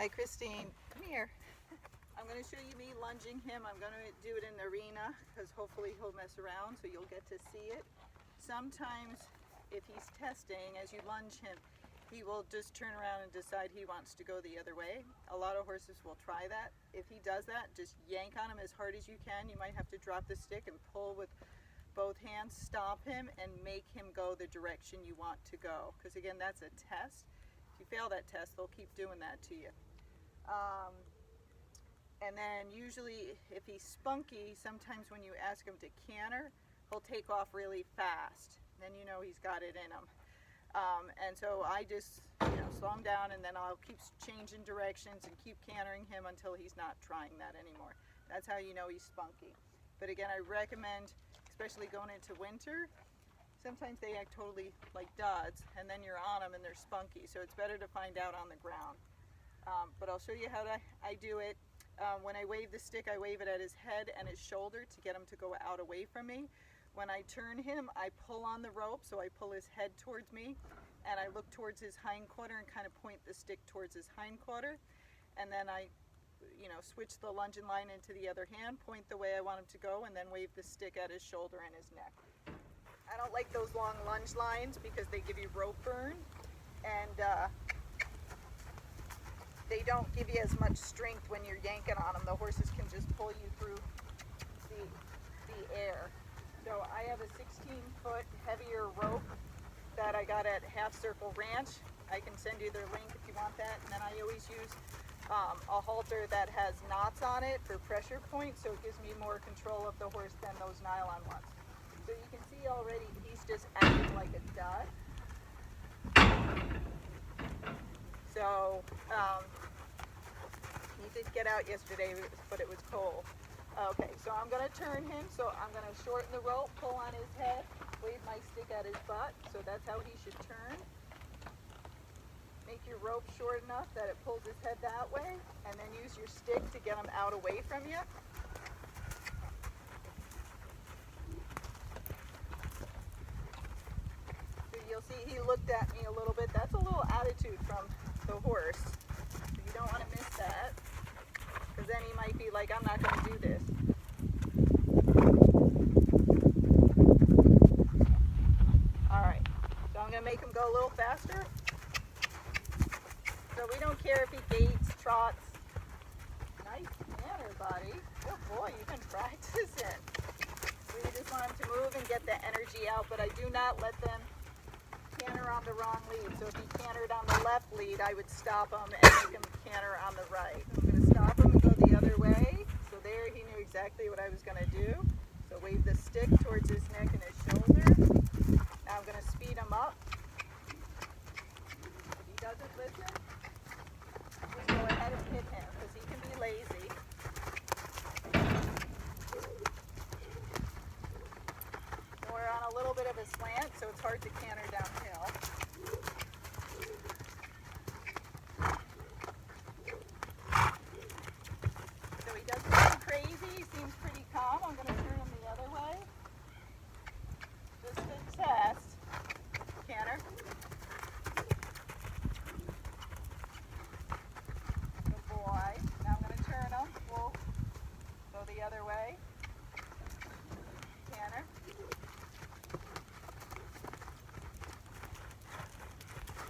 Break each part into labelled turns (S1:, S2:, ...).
S1: Hi Christine, come here. I'm going to show you me lunging him. I'm going to do it in the arena because hopefully he'll mess around so you'll get to see it. Sometimes if he's testing, as you lunge him, he will just turn around and decide he wants to go the other way. A lot of horses will try that. If he does that, just yank on him as hard as you can. You might have to drop the stick and pull with both hands, stop him, and make him go the direction you want to go. Because again, that's a test. If you fail that test, they'll keep doing that to you. And then usually if he's spunky, sometimes when you ask him to canter, he'll take off really fast. Then you know he's got it in him. And so I just slow him down, and then I'll keep changing directions and keep cantering him until he's not trying that anymore. That's how you know he's spunky. But again, I recommend, especially going into winter, sometimes they act totally like duds, and then you're on them and they're spunky. So it's better to find out on the ground. But I'll show you how I do it. When I wave the stick, I wave it at his head and his shoulder to get him to go out away from me. When I turn him, I pull on the rope, so I pull his head towards me, and I look towards his hindquarter and kind of point the stick towards his hindquarter. And then I, switch the lunging line into the other hand, point the way I want him to go, and then wave the stick at his shoulder and his neck. I don't like those long lunge lines because they give you rope burn, and they don't give you as much strength when you're yanking on them. The horses can just pull you through the air. So I have a 16-foot heavier rope that I got at Half Circle Ranch. I can send you their link if you want that. And then I always use a halter that has knots on it for pressure points, so it gives me more control of the horse than those nylon ones. So you can see already he's just acting like a dud. So he did get out yesterday, but it was cold. Okay, so I'm going to turn him, so I'm going to shorten the rope, pull on his head, wave my stick at his butt, so that's how he should turn. Make your rope short enough that it pulls his head that way, and then use your stick to get him out away from you. So you'll see he looked at me a little bit. That's a little attitude from the horse, so you don't want to miss that. Because then he might be like, I'm not going to do this. Alright, so I'm going to make him go a little faster. So we don't care if he gates, trots. Nice manner, buddy. Good boy, you've been practicing. We just want him to move and get the energy out, but I do not let them canter on the wrong lead. So if he cantered on the left lead, I would stop him and make him canter on the right. I'm going to stop him and go the other way. So there he knew exactly what I was going to do. So wave the stick towards his neck and his shoulder. Now I'm going to speed him up. If he doesn't listen, just go ahead and hit him because he can be lazy. We're on a little bit of a slant, so it's hard to canter downhill. So he doesn't seem crazy, he seems pretty calm. I'm going to turn him the other way. Just to test. Canter. Good boy. Now I'm going to turn him. We'll go the other way. Canter.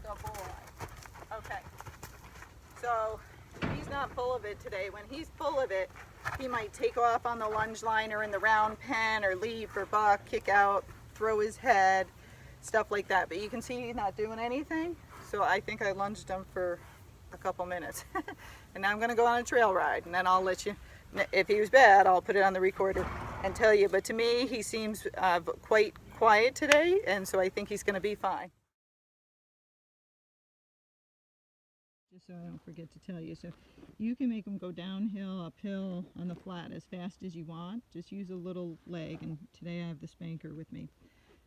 S1: Good boy. Okay. So he's not full of it today. When he's full of it, he might take off on the lunge line or in the round pen or leap or buck, kick out, throw his head, stuff like that. But you can see he's not doing anything. So I think I lunged him for a couple minutes. And now I'm going to go on a trail ride, and then I'll let you, if he was bad, I'll put it on the recorder and tell you. But to me, he seems quite quiet today, and so I think he's going to be fine. Just so I don't forget to tell you, so you can make them go downhill, uphill, on the flat as fast as you want. Just use a little leg, and today I have the spanker with me.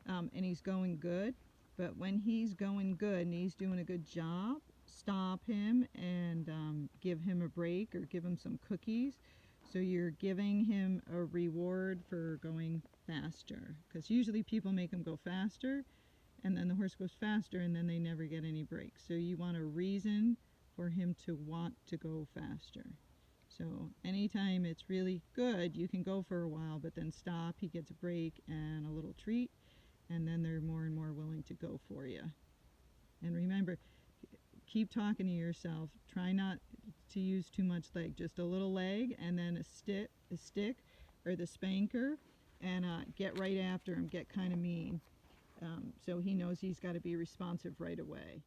S1: And he's going good, but when he's going good and he's doing a good job, stop him and give him a break or give him some cookies. So you're giving him a reward for going faster, because usually people make him go faster, and then the horse goes faster and then they never get any breaks. So you want a reason
S2: for him to want to go faster. So anytime it's really good, you can go for a while, but then stop, he gets a break and a little treat, and then they're more and more willing to go for you. And remember, keep talking to yourself. Try not to use too much leg, just a little leg and then a stick or the spanker, and get right after him, get kind of mean. So he knows he's got to be responsive right away.